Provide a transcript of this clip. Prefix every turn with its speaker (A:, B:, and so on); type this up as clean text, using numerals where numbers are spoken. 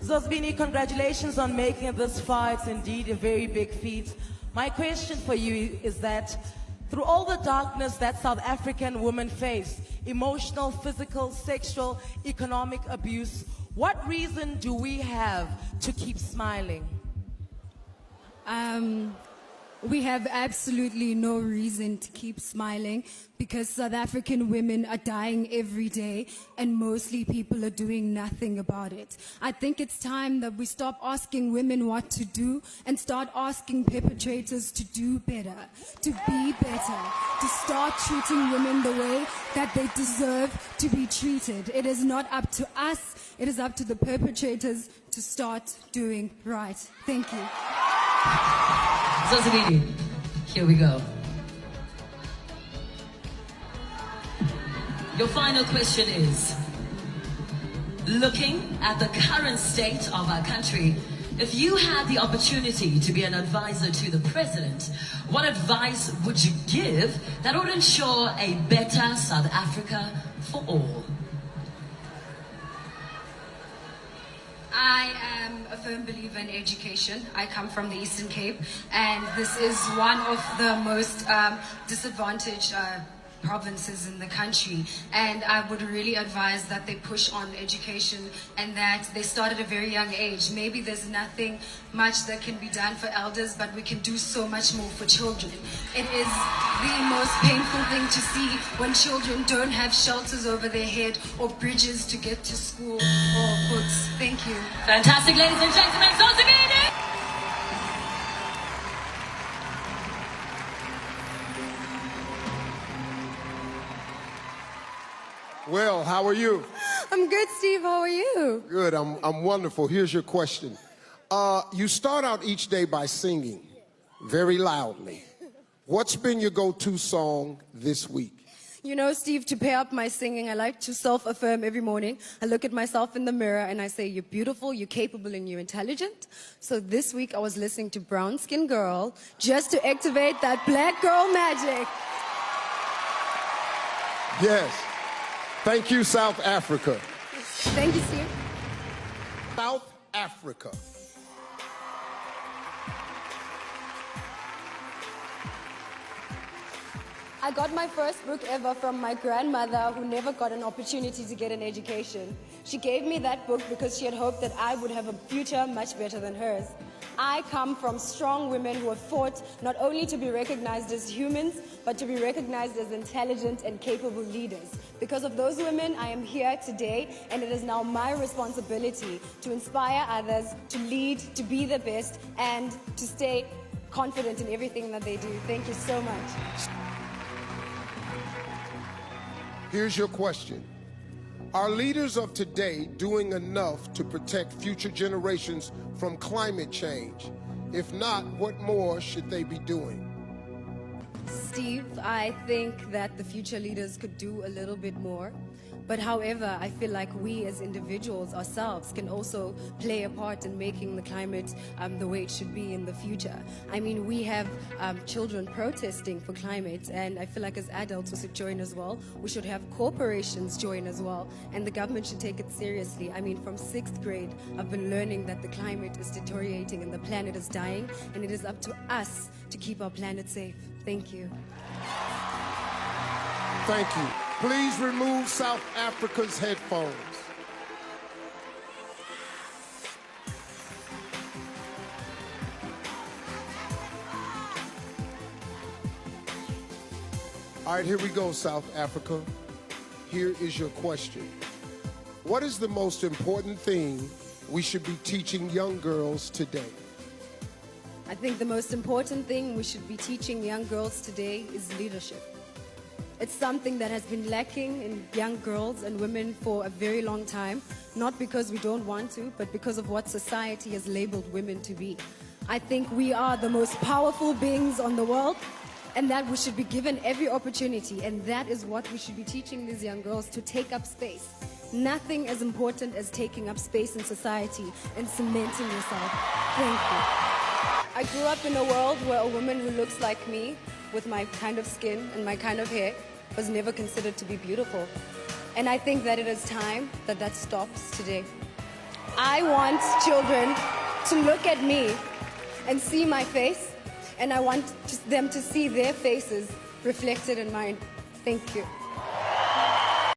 A: Zozibini, congratulations on making it this far. It's indeed a very big feat. My question for you is that through all the darkness that South African women face, emotional, physical, sexual, economic abuse, what reason do we have to keep smiling?
B: We have absolutely no reason to keep smiling because South African women are dying every day and mostly people are doing nothing about it. I think it's time that we stop asking women what to do and start asking perpetrators to do better, to be better, to start treating women the way that they deserve to be treated. It is not up to us, it is up to the perpetrators to start doing right. Thank you.
C: Zozibini, here we go. Your final question is, looking at the current state of our country, if you had the opportunity to be an advisor to the president, what advice would you give that would ensure a better South Africa for all?
B: I am a firm believer in education. I come from the Eastern Cape, and this is one of the most disadvantaged provinces in the country, and I would really advise that they push on education and that they start at a very young age. Maybe there's nothing much that can be done for elders, but we can do so much more for children. It is the most painful thing to see when children don't have shelters over their head or bridges to get to school or books. Thank you.
C: Fantastic, ladies and gentlemen, Zozibini!
D: Well, how are you?
B: I'm good, Steve. How are you?
D: Good. I'm wonderful. Here's your question. You start out each day by singing very loudly. What's been your go-to song this week?
B: You know, Steve, to pair up my singing, I like to self-affirm every morning. I look at myself in the mirror and I say, you're beautiful, you're capable, and you're intelligent. So this week I was listening to Brown Skin Girl just to activate that black girl magic.
D: Yes. Thank you, South Africa.
B: Thank you, Steve.
D: South Africa.
B: I got my first book ever from my grandmother who never got an opportunity to get an education. She gave me that book because she had hoped that I would have a future much better than hers. I come from strong women who have fought not only to be recognized as humans, but to be recognized as intelligent and capable leaders. Because of those women, I am here today, and it is now my responsibility to inspire others, to lead, to be the best, and to stay confident in everything that they do. Thank you so much.
D: Here's your question. Are leaders of today doing enough to protect future generations from climate change? If not, what more should they be doing?
B: Steve, I think that the future leaders could do a little bit more. But however, I feel like we as individuals ourselves can also play a part in making the climate the way it should be in the future. I mean, we have children protesting for climate, and I feel like as adults we should join as well. We should have corporations join as well, and the government should take it seriously. I mean, from 6th grade, I've been learning that the climate is deteriorating and the planet is dying, and it is up to us to keep our planet safe. Thank you.
D: Thank you. Please remove South Africa's headphones. All right, here we go, South Africa. Here is your question. What is the most important thing we should be teaching young girls today?
B: I think the most important thing we should be teaching young girls today is leadership. It's something that has been lacking in young girls and women for a very long time, not because we don't want to, but because of what society has labeled women to be. I think we are the most powerful beings on the world, and that we should be given every opportunity, and that is what we should be teaching these young girls, to take up space. Nothing as important as taking up space in society and cementing yourself. Thank you. I grew up in a world where a woman who looks like me, with my kind of skin and my kind of hair, was never considered to be beautiful. And I think that it is time that that stops today. I want children to look at me and see my face, and I want them to see their faces reflected in mine. Thank you.